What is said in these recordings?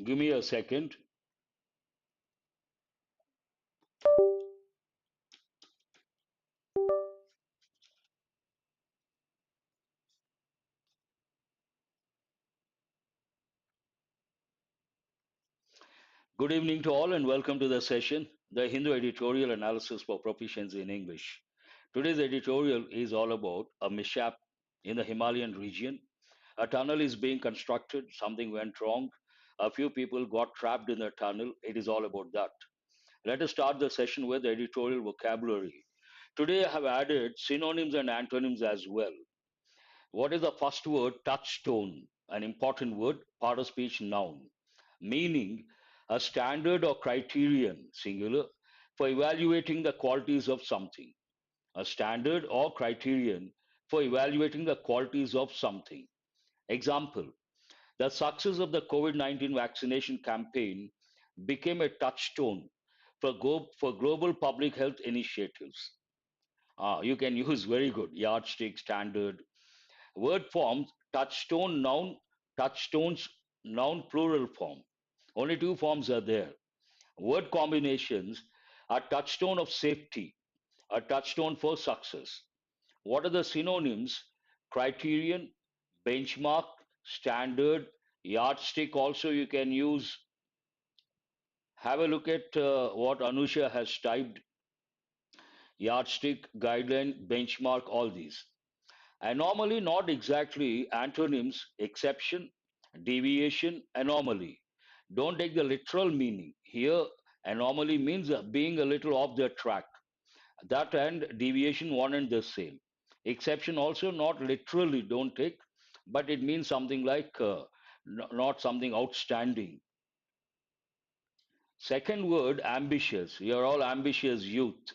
Give me a second. Good evening to all and welcome to the session, the Hindu Editorial Analysis for Proficiency in English. Today's editorial is all about a mishap in the Himalayan region. A tunnel is being constructed, something went wrong. A few people got trapped in the tunnel. It is all about that. Let us start the session with editorial vocabulary. Today I have added synonyms and antonyms as well. What is the first word? Touchstone, an important word, part of speech noun, meaning a standard or criterion, singular, for evaluating the qualities of something. A standard or criterion for evaluating the qualities of something. Example, the success of the COVID 19 vaccination campaign became a touchstone for global public health initiatives. You can use very good yardstick, standard. Word forms touchstone noun, touchstones noun plural form. Only two forms are there. Word combinations are touchstone of safety, a touchstone for success. What are the synonyms? Criterion, benchmark, standard, yardstick. Also, you can use. Have a look at what Anusha has typed: yardstick, guideline, benchmark, all these. Anomaly, not exactly antonyms, exception, deviation, anomaly. Don't take the literal meaning. Here, anomaly means being a little off the track. That and deviation, one and the same. Exception also not literally, don't take, but it means something like not something outstanding. Second word, ambitious. You're all ambitious youth.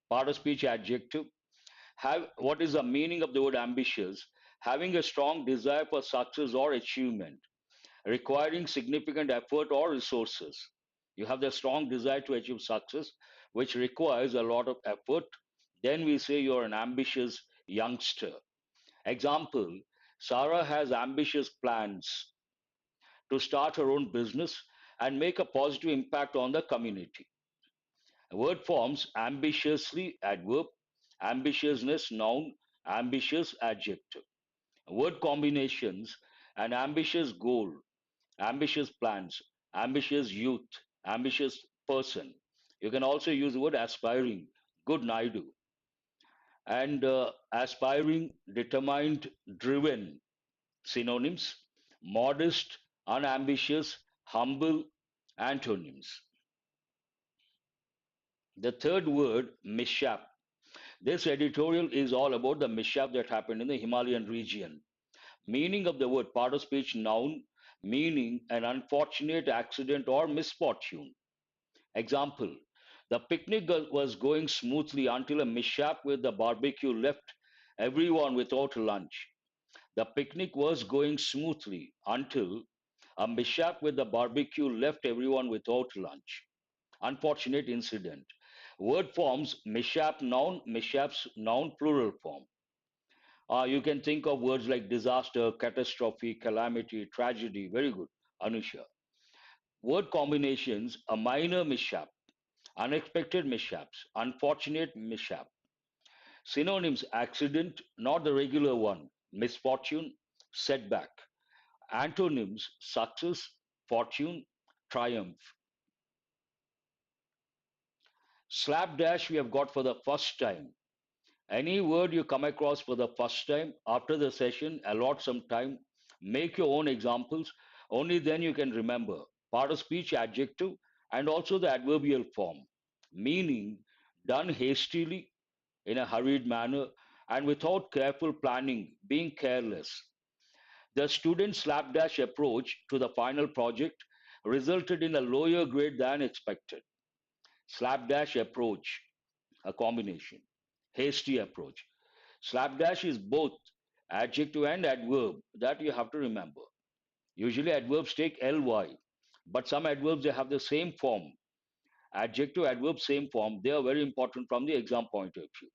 Part of speech adjective. Have what is the meaning of the word ambitious? Having a strong desire for success or achievement, requiring significant effort or resources. You have the strong desire to achieve success, which requires a lot of effort. Then we say you're an ambitious youngster. Example, Sarah has ambitious plans to start her own business and make a positive impact on the community. Word forms ambitiously adverb, ambitiousness noun, ambitious adjective. Word combinations an ambitious goal, ambitious plans, ambitious youth, ambitious person. You can also use the word aspiring, good Naidu, and aspiring, determined, driven. Synonyms: modest, unambitious, humble, antonyms. The third word, mishap. This editorial is all about the mishap that happened in the Himalayan region. Meaning of the word, part of speech noun, meaning an unfortunate accident or misfortune. Example, the picnic was going smoothly until a mishap with the barbecue left everyone without lunch. The picnic was going smoothly until a mishap with the barbecue left everyone without lunch. Unfortunate incident. Word forms mishap noun, mishaps noun plural form. You can think of words like disaster, catastrophe, calamity, tragedy. Very good, Anusha. Word combinations: a minor mishap, unexpected mishaps, unfortunate mishap. Synonyms: accident, not the regular one, misfortune, setback. Antonyms: success, fortune, triumph. Slapdash we have got for the first time. Any word you come across for the first time after the session, allot some time, make your own examples. Only then you can remember. Part of speech adjective and also the adverbial form, meaning done hastily, in a hurried manner, and without careful planning, being careless. The student slapdash approach to the final project resulted in a lower grade than expected. Slapdash approach, a combination. Hasty approach. Slapdash is both adjective and adverb. That you have to remember. Usually adverbs take ly, but some adverbs they have the same form. Adjective, adverb, same form. They are very important from the exam point of view.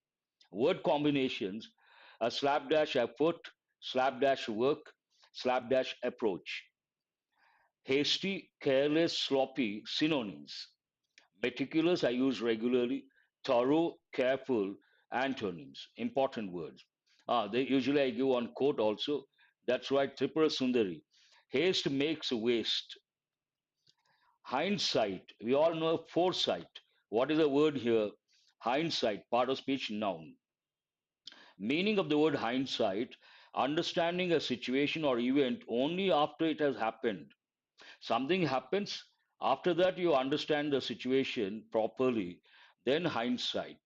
Word combinations: a slapdash effort, slapdash work, slapdash approach. Hasty, careless, sloppy, synonyms. Meticulous, I use regularly. Thorough, careful, antonyms, important words. They usually I give one quote also. That's right, Tripura Sundari. Haste makes waste. Hindsight, we all know foresight. What is the word here? Hindsight, part of speech noun. Meaning of the word hindsight, understanding a situation or event only after it has happened. Something happens, after that you understand the situation properly, then hindsight.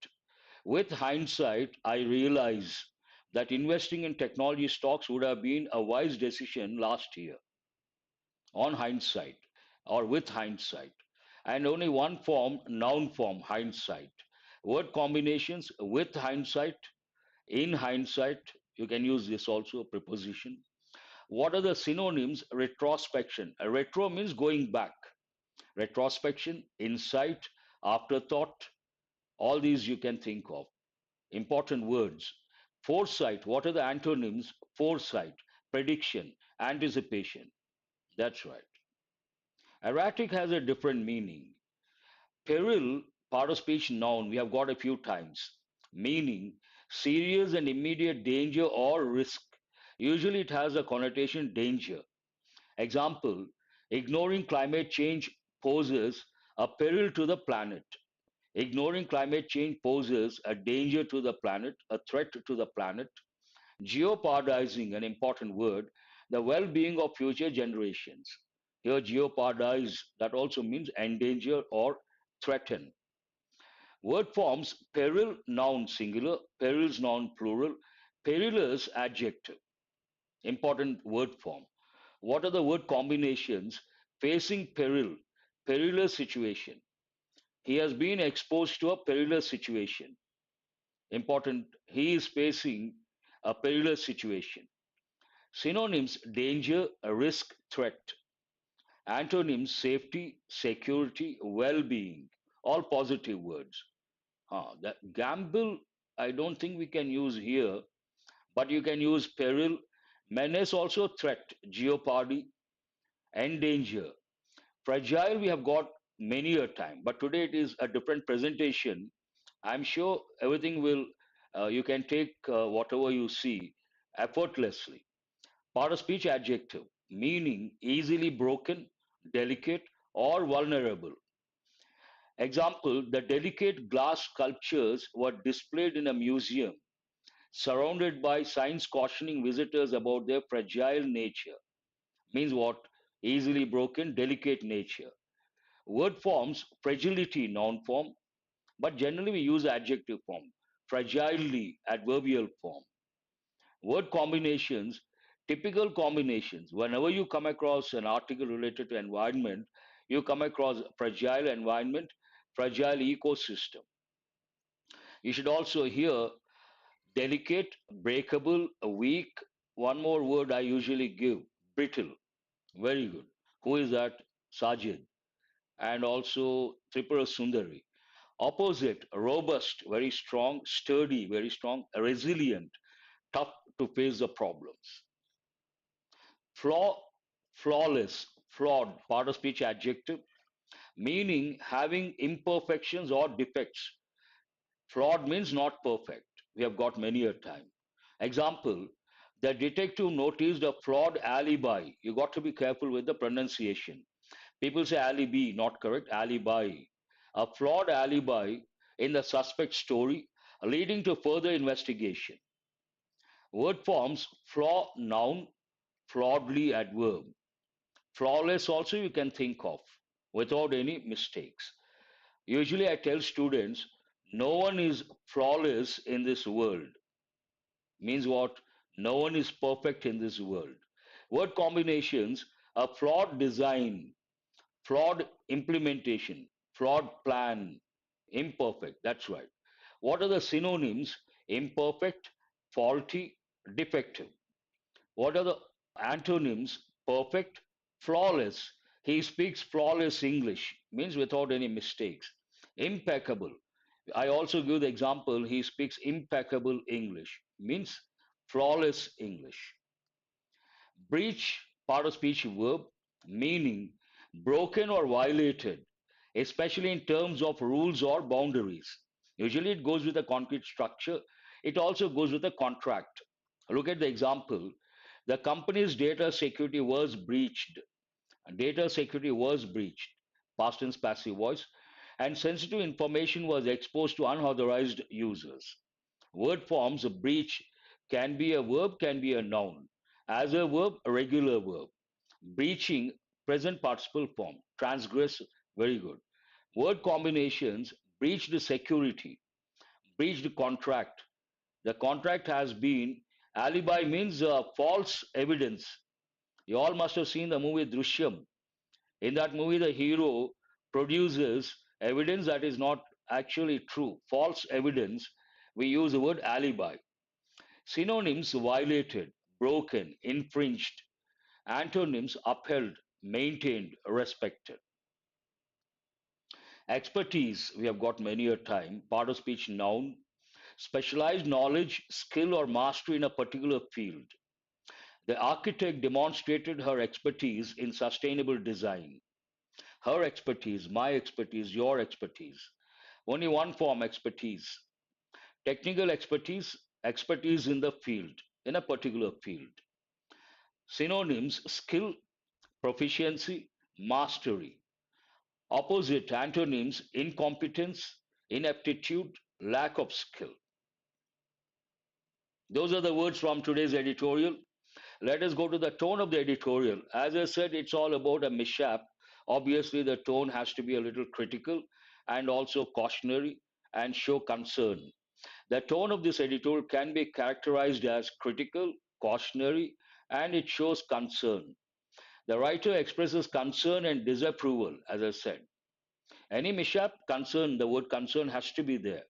With hindsight, I realize that investing in technology stocks would have been a wise decision last year, on hindsight or with hindsight. And only one form, noun form, hindsight. Word combinations with hindsight, in hindsight, you can use this also, a preposition. What are the synonyms? Retrospection. A retro means going back. Retrospection, insight, afterthought, all these you can think of. Important words. Foresight, what are the antonyms? Foresight, prediction, anticipation. That's right. Erratic has a different meaning. Peril, part of speech noun, we have got a few times. Meaning, serious and immediate danger or risk. Usually it has a connotation danger. Example, ignoring climate change poses a peril to the planet. Ignoring climate change poses a danger to the planet, a threat to the planet. Jeopardizing, an important word, the well being of future generations. Here, jeopardize, that also means endanger or threaten. Word forms peril, noun singular, perils, noun plural, perilous adjective. Important word form. What are the word combinations? Facing peril, perilous situation. He has been exposed to a perilous situation. Important, he is facing a perilous situation. Synonyms: danger, risk, threat. Antonyms: safety, security, well being. All positive words. That gamble, I don't think we can use here, but you can use peril. Menace also threat, jeopardy, endanger. Fragile, we have got many a time, but today it is a different presentation. I'm sure everything will, you can take whatever you see effortlessly. Part of speech adjective, meaning easily broken, delicate, or vulnerable. Example, the delicate glass sculptures were displayed in a museum, surrounded by signs cautioning visitors about their fragile nature. Means what? Easily broken, delicate nature. Word forms, fragility, noun form, but generally we use adjective form. Fragilely, adverbial form. Word combinations, typical combinations. Whenever you come across an article related to environment, you come across fragile environment, fragile ecosystem. You should also hear delicate, breakable, weak. One more word I usually give, brittle. Very good. Who is that? Sajid. And also Tripura Sundari. Opposite, robust, very strong, sturdy, very strong, resilient, tough to face the problems. Flaw, flawless, flawed, part of speech adjective, meaning having imperfections or defects. Flawed means not perfect. We have got many a time. Example, the detective noticed a flawed alibi. You got to be careful with the pronunciation. People say alibi, not correct, alibi. A flawed alibi in the suspect's story, leading to further investigation. Word forms flaw, noun, flawedly, adverb. Flawless also you can think of without any mistakes. Usually I tell students, no one is flawless in this world. Means what? No one is perfect in this world. Word combinations, a flawed design, flawed implementation, flawed plan, imperfect. That's right. What are the synonyms? Imperfect, faulty, defective. What are the antonyms? Perfect, flawless. He speaks flawless English, means without any mistakes. Impeccable. I also give the example, he speaks impeccable English, means flawless English. Breach, part of speech verb. meaning broken or violated, especially in terms of rules or boundaries. Usually it goes with a concrete structure. It also goes with a contract. Look at the example. The company's data security was breached. Data security was breached, past tense passive voice, and sensitive information was exposed to unauthorized users. Word forms, a breach can be a verb, can be a noun. As a verb, a regular verb. Breaching, present participle form. Transgress, very good. Word combinations, breached security, breached contract. The contract has been, alibi means false evidence. You all must have seen the movie Drishyam. In that movie, the hero produces evidence that is not actually true, false evidence. We use the word alibi. Synonyms violated, broken, infringed. Antonyms upheld, maintained, respected. Expertise, we have got many a time. Part of speech noun, specialized knowledge, skill, or mastery in a particular field. The architect demonstrated her expertise in sustainable design. Her expertise, my expertise, your expertise. Only one form, expertise. Technical expertise, expertise in the field, in a particular field. Synonyms, skill, proficiency, mastery. Opposite antonyms, incompetence, ineptitude, lack of skill. Those are the words from today's editorial. Let us go to the tone of the editorial. As I said, it's all about a mishap. Obviously, the tone has to be a little critical and also cautionary and show concern. The tone of this editorial can be characterized as critical, cautionary, and it shows concern. The writer expresses concern and disapproval, as I said. Any mishap, concern, the word concern has to be there.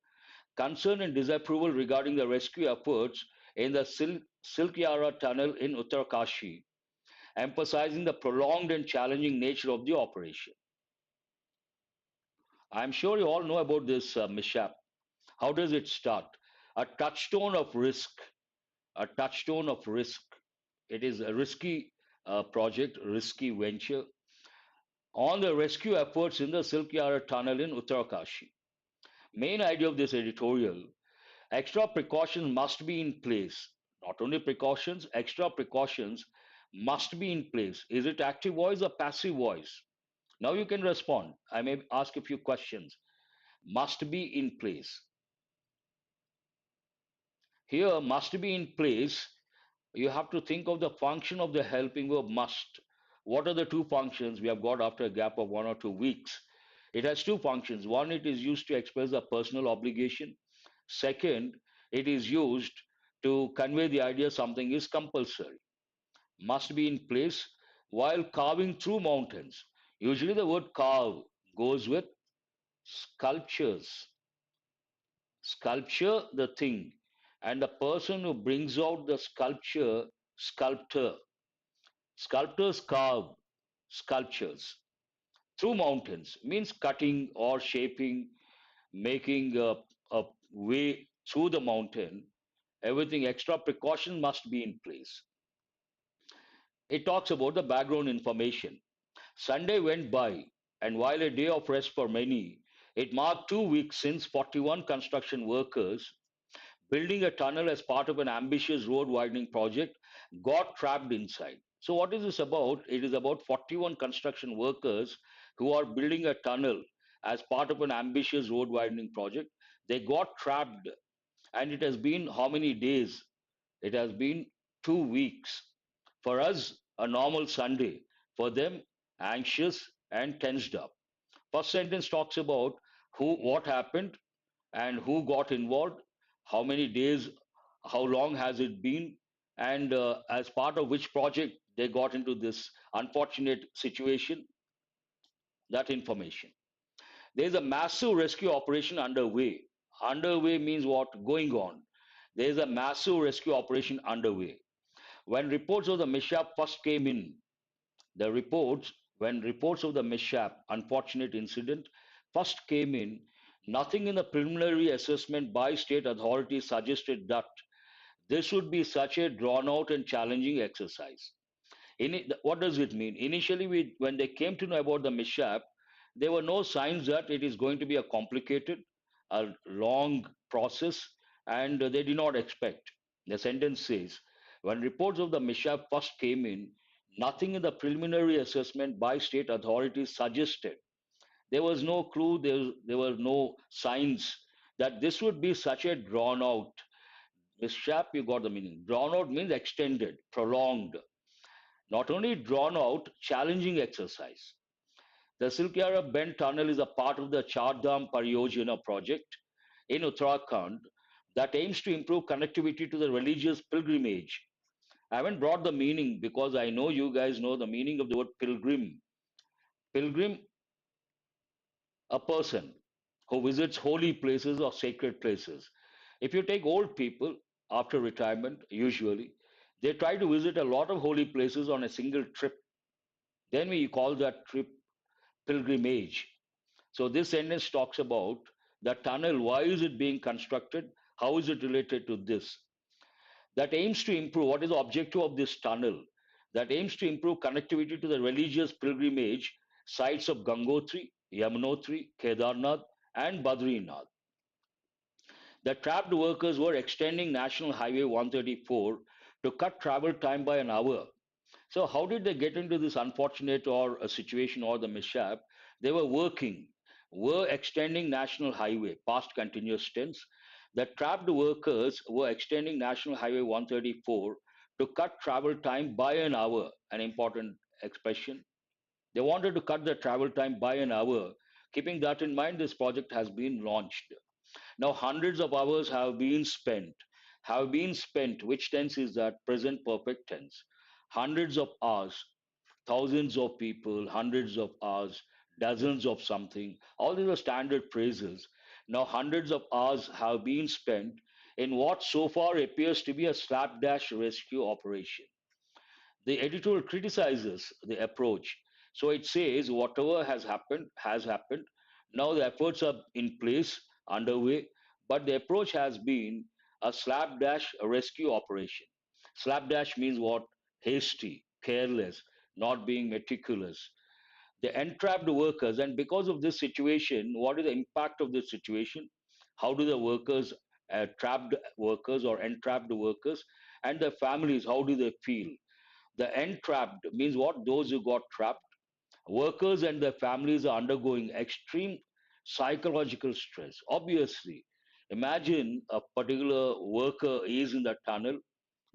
Concern and disapproval regarding the rescue efforts in the Silkyara tunnel in Uttarkashi, emphasizing the prolonged and challenging nature of the operation. I'm sure you all know about this mishap. How does it start? A touchstone of risk. A touchstone of risk. It is a risky project, risky venture on the rescue efforts in the Silkyara tunnel in Uttarkashi. Main idea of this editorial: extra precautions must be in place. Not only precautions, extra precautions must be in place. Is it active voice or passive voice? Now you can respond. I may ask a few questions. Must be in place. Here, must be in place, you have to think of the function of the helping verb must. What are the two functions we have got after a gap of 1 or 2 weeks? It has two functions. One, it is used to express a personal obligation. Second, it is used to convey the idea something is compulsory. Must be in place while carving through mountains. Usually the word carve goes with sculptures. Sculpture, the thing, and the person who brings out the sculpture, sculptor. Sculptors carve sculptures through mountains, means cutting or shaping, making a way through the mountain. Everything, extra precaution must be in place. It talks about the background information. Sunday went by, and while a day of rest for many, it marked 2 weeks since 41 construction workers building a tunnel as part of an ambitious road widening project got trapped inside. So, what is this about? It is about 41 construction workers who are building a tunnel as part of an ambitious road widening project. They got trapped, and it has been how many days? It has been 2 weeks. For us, a normal Sunday. For them, anxious and tensed up. First sentence talks about what happened, and who got involved, how many days, how long has it been, and as part of which project they got into this unfortunate situation, that information. There's a massive rescue operation underway. Underway means what? Going on. There's a massive rescue operation underway. When reports of the mishap first came in, the reports, when reports of the mishap, unfortunate incident, first came in, nothing in the preliminary assessment by state authorities suggested that this would be such a drawn out and challenging exercise. What does it mean? Initially, when they came to know about the mishap, there were no signs that it is going to be a complicated, a long process, and they did not expect. The sentence says, when reports of the mishap first came in, nothing in the preliminary assessment by state authorities suggested. There was no clue, there were no signs that this would be such a drawn out mishap. You got the meaning. Drawn out means extended, prolonged, not only drawn out, challenging exercise. The Silkyara Bend Tunnel is a part of the Char Dham Pariyojana project in Uttarakhand that aims to improve connectivity to the religious pilgrimage. I haven't brought the meaning because I know you guys know the meaning of the word pilgrim. Pilgrim, a person who visits holy places or sacred places. If you take old people after retirement, usually, they try to visit a lot of holy places on a single trip. Then we call that trip pilgrimage. So this sentence talks about the tunnel. Why is it being constructed? How is it related to this? That aims to improve. What is the objective of this tunnel? That aims to improve connectivity to the religious pilgrimage sites of Gangotri, Yamunotri, Kedarnath, and Badrinath. The trapped workers were extending National Highway 134 to cut travel time by an hour. So how did they get into this unfortunate or a situation or the mishap? They were extending National Highway past continuous tense. The trapped workers were extending National Highway 134 to cut travel time by an hour, an important expression. They wanted to cut the travel time by an hour. Keeping that in mind, this project has been launched. Now, hundreds of hours have been spent, which tense is that? Present perfect tense. Hundreds of hours, thousands of people, hundreds of hours, dozens of something. All these are standard phrases. Now, hundreds of hours have been spent in what so far appears to be a slapdash rescue operation. The editorial criticizes the approach. So it says whatever has happened. Now the efforts are in place, underway, but the approach has been a slapdash rescue operation. Slapdash means what? Hasty, careless, not being meticulous. The entrapped workers, and because of this situation, what is the impact of this situation? How do the workers, trapped workers or entrapped workers, and their families, how do they feel? The entrapped means what? Those who got trapped. Workers and their families are undergoing extreme psychological stress. Obviously, imagine a particular worker is in the tunnel,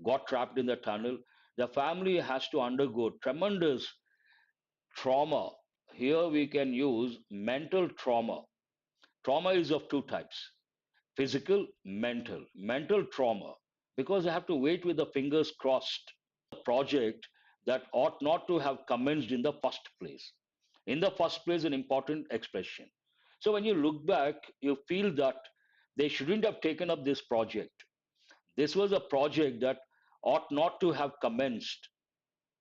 got trapped in the tunnel. The family has to undergo tremendous trauma. Here we can use mental trauma. Trauma is of two types: physical, mental. Mental trauma, because they have to wait with the fingers crossed project that ought not to have commenced in the first place. In the first place, an important expression. So when you look back, you feel that they shouldn't have taken up this project. This was a project that ought not to have commenced.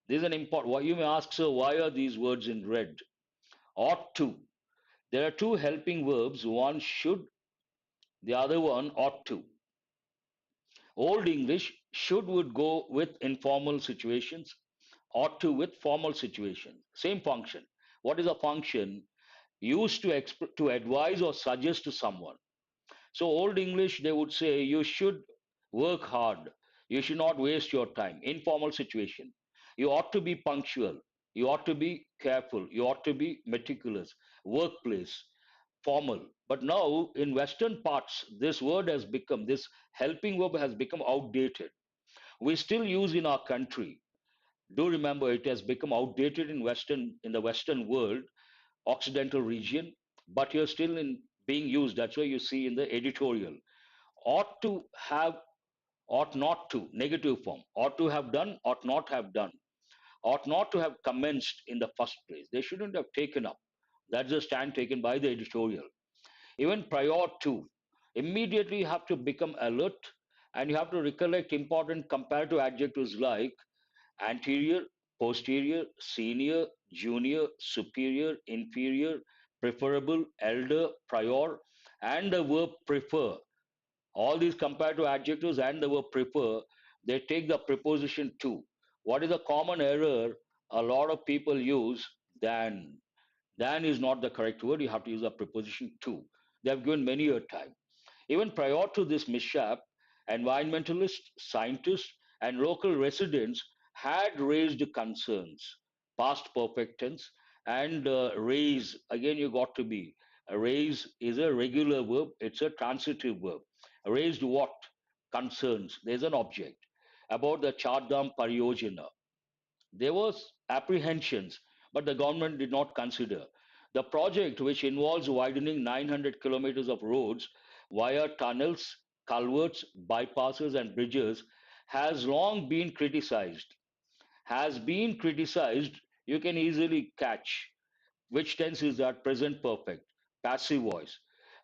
This is an important. Why you may ask, sir, why are these words in red? Ought to. There are two helping verbs. One should, the other one ought to. Old English should would go with informal situations, ought to with formal situations. Same function. What is a function? Used to to advise or suggest to someone. So old English, they would say you should work hard. You should not waste your time. Informal situation. You ought to be punctual. You ought to be careful. You ought to be meticulous. Workplace, formal. But now in Western parts, this word has become, this helping verb has become outdated. We still use in our country. Do remember it has become outdated in the Western world, Occidental region, but you're still in being used. That's why you see in the editorial. Ought to have, ought not to, negative form. Ought to have done, ought not have done. Ought not to have commenced in the first place. They shouldn't have taken up. That's the stand taken by the editorial. Even prior to, immediately you have to become alert and you have to recollect important comparative adjectives like anterior, posterior, senior, junior, superior, inferior, preferable, elder, prior, and the verb prefer. All these comparative adjectives and the verb prefer, they take the preposition to. What is a common error a lot of people use? Than. Than is not the correct word. You have to use a preposition to. They have given many a time. Even prior to this mishap, environmentalists, scientists, and local residents had raised concerns, past perfect tense, and raise, again, you got to be. Raise is a regular verb, it's a transitive verb. Raised what? Concerns. There's an object. About the Chardham Pariyojana. There was apprehensions, but the government did not consider. The project, which involves widening 900 kilometers of roads via tunnels, culverts, bypasses, and bridges, has long been criticized. Has been criticized, you can easily catch which tense is that present perfect, passive voice.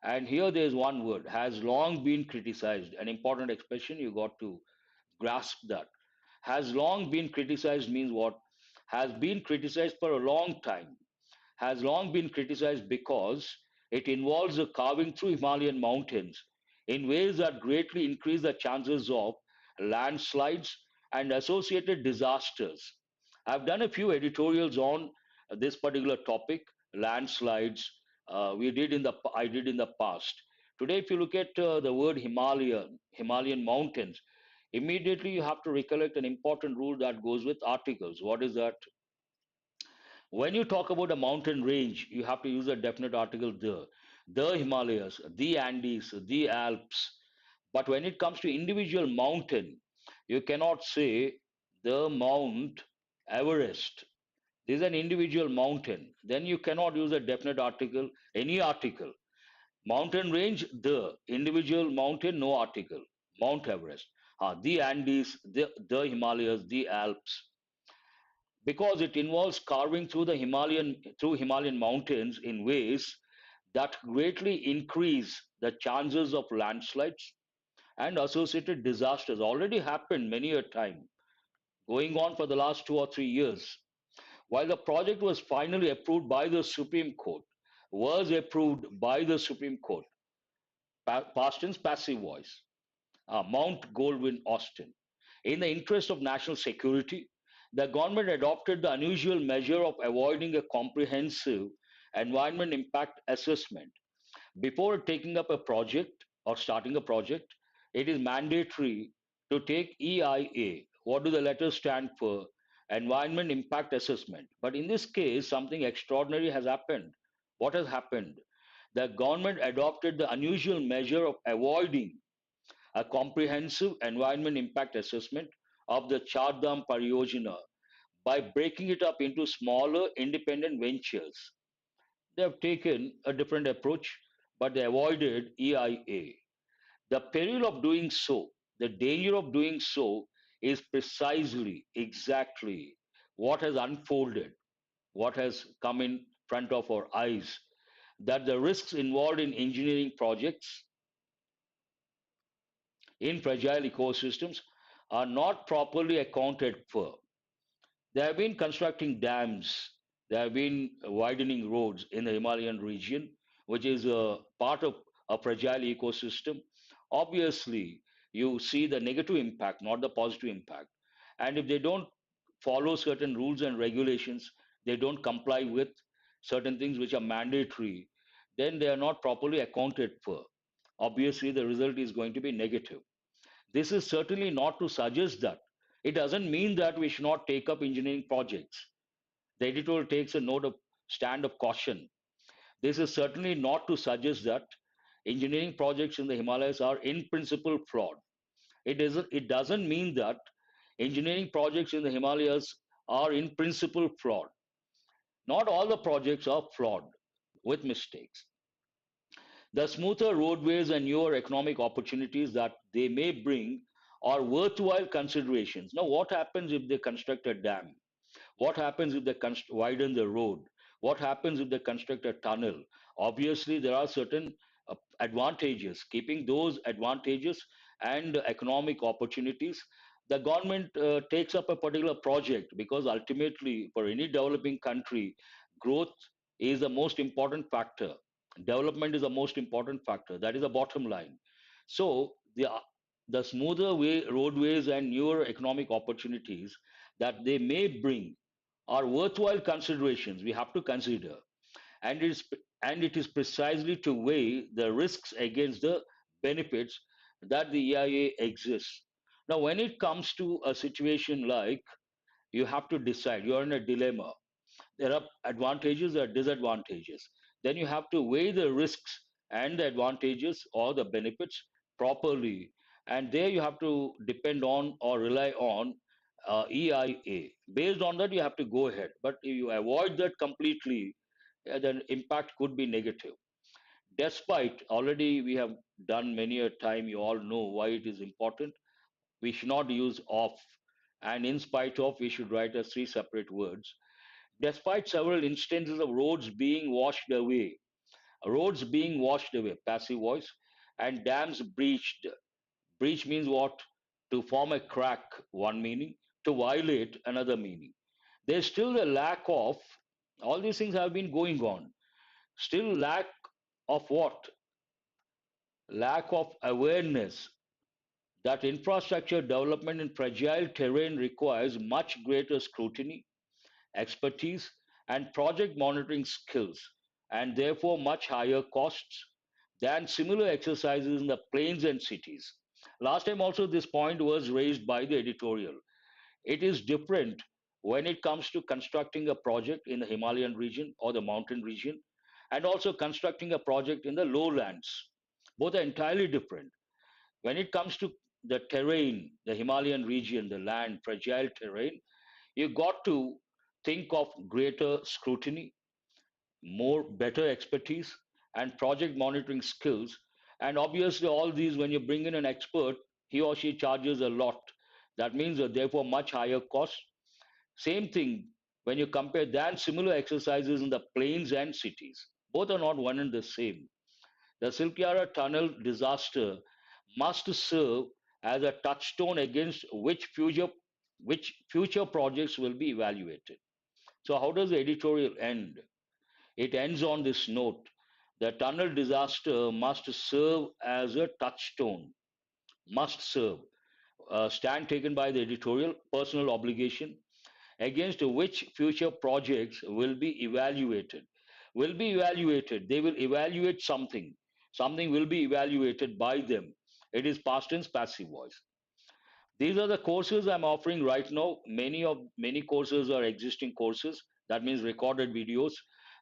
And here there is one word, has long been criticized, an important expression, you got to grasp that. Has long been criticized means what? Has been criticized for a long time. Has long been criticized because it involves a carving through Himalayan mountains in ways that greatly increase the chances of landslides and associated disasters. I've done a few editorials on this particular topic, landslides. I did in the past. Today, if you look at the word Himalayan mountains, immediately you have to recollect an important rule that goes with articles. What is that? When you talk about a mountain range, you have to use a definite article the Himalayas, the Andes, the Alps. But when it comes to individual mountain, you cannot say the Mount Everest. This is an individual mountain. Then you cannot use a definite article, any article. Mountain range, the individual mountain, no article. Mount Everest. The Andes, the Himalayas, the Alps, because it involves carving through Himalayan mountains in ways that greatly increase the chances of landslides and associated disasters. Already happened many a time, going on for the last 2 or 3 years. While the project was finally approved by the Supreme Court, was approved by the Supreme Court, past tense passive voice, Mount Goldwyn Austin. In the interest of national security, the government adopted the unusual measure of avoiding a comprehensive environment impact assessment. Before taking up a project or starting a project, it is mandatory to take EIA. What do the letters stand for? Environment Impact Assessment. But in this case, something extraordinary has happened. What has happened? The government adopted the unusual measure of avoiding a comprehensive environment impact assessment of the Chardham Pariyojana by breaking it up into smaller independent ventures. They have taken a different approach, but they avoided EIA. The peril of doing so, the danger of doing so, is precisely, exactly what has unfolded, what has come in front of our eyes, that the risks involved in engineering projects in fragile ecosystems are not properly accounted for. They have been constructing dams, they have been widening roads in the Himalayan region, which is a part of a fragile ecosystem. Obviously, you see the negative impact, not the positive impact. And if they don't follow certain rules and regulations, they don't comply with certain things which are mandatory, then they are not properly accounted for. Obviously, the result is going to be negative. This is certainly not to suggest that. It doesn't mean that we should not take up engineering projects. The editorial takes a note of stand of caution. This is certainly not to suggest that engineering projects in the Himalayas are in principle flawed. It doesn't mean that engineering projects in the Himalayas are in principle flawed. Not all the projects are flawed with mistakes. The smoother roadways and newer economic opportunities that they may bring are worthwhile considerations. Now, what happens if they construct a dam? What happens if they widen the road? What happens if they construct a tunnel? Obviously, there are certain advantages. Keeping those advantages and economic opportunities, the government takes up a particular project because ultimately, for any developing country, growth is the most important factor. Development is the most important factor. That is the bottom line. So, The smoother roadways and newer economic opportunities that they may bring are worthwhile considerations we have to consider, and it is precisely to weigh the risks against the benefits that the EIA exists. Now, when it comes to a situation like you have to decide, you're in a dilemma. There are advantages, there are disadvantages. Then you have to weigh the risks and the advantages or the benefits properly. And there you have to depend on or rely on EIA. Based on that, you have to go ahead. But if you avoid that completely, then impact could be negative. Despite already we have done many a time, you all know why it is important. We should not use of, and in spite of, we should write as three separate words. Despite several instances of roads being washed away, passive voice, and dams breached. Breach means what? To form a crack, one meaning, to violate, another meaning. There's still a lack of, all these things have been going on. Still lack of what? Lack of awareness that infrastructure development in fragile terrain requires much greater scrutiny, expertise, and project monitoring skills, and therefore much higher costs than similar exercises in the plains and cities. Last time also this point was raised by the editorial. It is different when it comes to constructing a project in the Himalayan region or the mountain region, and also constructing a project in the lowlands. Both are entirely different. When it comes to the terrain, the Himalayan region, the land, fragile terrain, you got to think of greater scrutiny, more better expertise, and project monitoring skills. And obviously, all these, when you bring in an expert, he or she charges a lot. That means that therefore much higher cost. Same thing when you compare than similar exercises in the plains and cities. Both are not one and the same. The Silkyara tunnel disaster must serve as a touchstone against which future projects will be evaluated. So how does the editorial end? It ends on this note. The tunnel disaster must serve as a touchstone, must serve, stand taken by the editorial, personal obligation, against which future projects will be evaluated. Will be evaluated. They will evaluate something. Something will be evaluated by them. It is past tense passive voice. These are the courses I'm offering right now. Many courses are existing courses. That means recorded videos,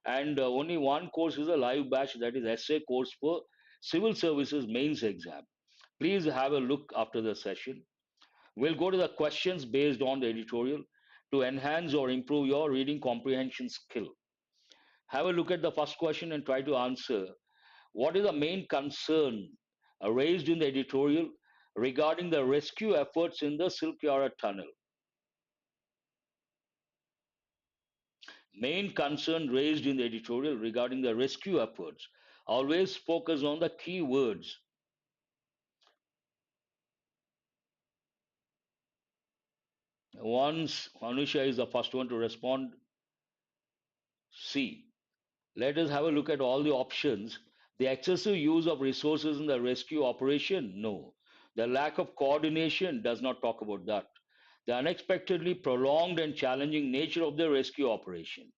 and only one course is a live batch. That is essay course for civil services mains exam. Please have a look after the session. We'll go to the questions based on the editorial to enhance or improve your reading comprehension skill. Have a look at the first question and try to answer. What is the main concern raised in the editorial regarding the rescue efforts in the Silk Yara tunnel? Main concern raised in the editorial regarding the rescue efforts. Always focus on the key words. Once Anusha is the first one to respond, C. Let us have a look at all the options. The excessive use of resources in the rescue operation? No. The lack of coordination does not talk about that. The unexpectedly prolonged and challenging nature of the rescue operation.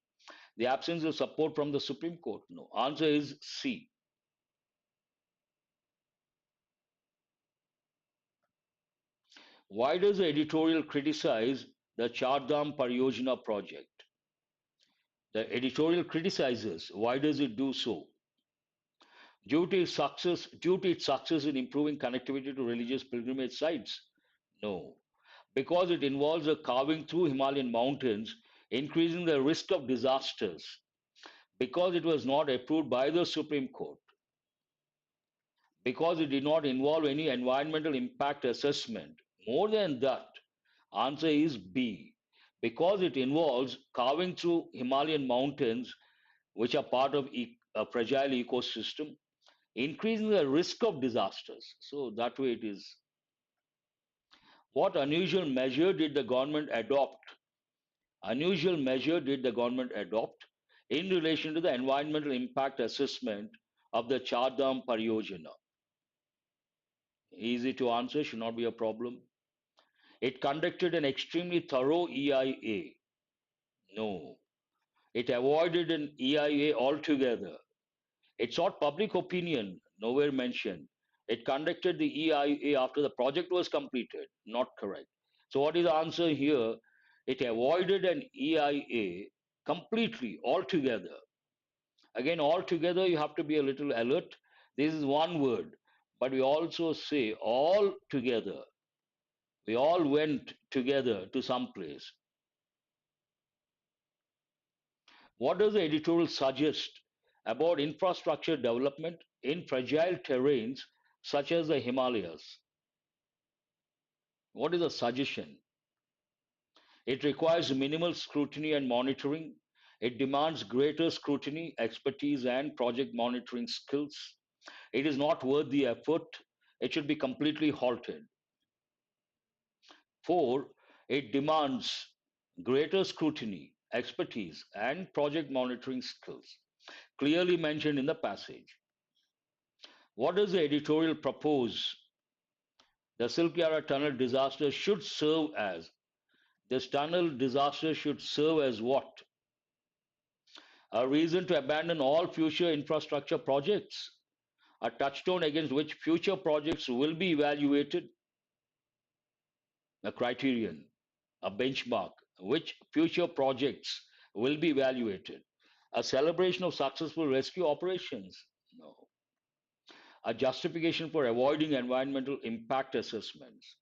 The absence of support from the Supreme Court? No. Answer is C. Why does the editorial criticize the Chardham Pariyojana project? The editorial criticizes. Why does it do so? Due to its success in improving connectivity to religious pilgrimage sites? No. Because it involves a carving through Himalayan mountains, increasing the risk of disasters. Because it was not approved by the Supreme Court. Because it did not involve any environmental impact assessment. More than that, answer is B. Because it involves carving through Himalayan mountains, which are part of a fragile ecosystem, increasing the risk of disasters. So that way it is. What unusual measure did the government adopt? Unusual measure did the government adopt in relation to the environmental impact assessment of the Chardham Pariyojana? Easy to answer, should not be a problem. It conducted an extremely thorough EIA. No. It avoided an EIA altogether. It sought public opinion, nowhere mentioned. It conducted the EIA after the project was completed. Not correct. So, what is the answer here? It avoided an EIA completely, altogether. Again, altogether, you have to be a little alert. This is one word, but we also say all together. We all went together to some place. What does the editorial suggest about infrastructure development in fragile terrains such as the Himalayas? What is the suggestion? It requires minimal scrutiny and monitoring. It demands greater scrutiny, expertise, and project monitoring skills. It is not worth the effort. It should be completely halted. 4. It demands greater scrutiny, expertise, and project monitoring skills, clearly mentioned in the passage. What does the editorial propose the Silkyara tunnel disaster should serve as? This tunnel disaster should serve as what? A reason to abandon all future infrastructure projects, a touchstone against which future projects will be evaluated, a criterion, a benchmark, which future projects will be evaluated, a celebration of successful rescue operations, no, a justification for avoiding environmental impact assessments.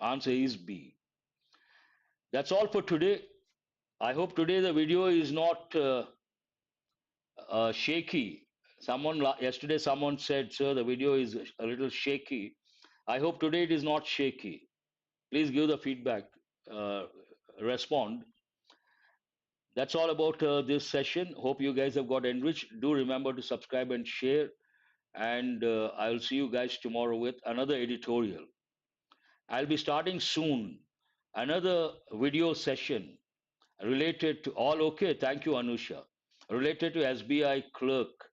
Answer is B. That's all for today. I hope today the video is not shaky. Yesterday someone said, "Sir, the video is a little shaky." I hope today it is not shaky. Please give the feedback. Uh, Respond. That's all about this session. Hope you guys have got enriched. Do remember to subscribe and share. And I'll see you guys tomorrow with another editorial. I'll be starting soon another video session related to all. Okay, thank you, Anusha. Related to SBI clerk,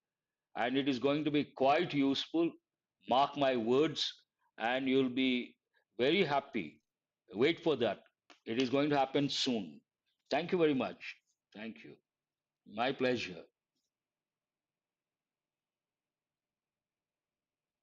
and it is going to be quite useful. Mark my words, and you'll be very happy. Wait for that. It is going to happen soon. Thank you very much. Thank you. My pleasure.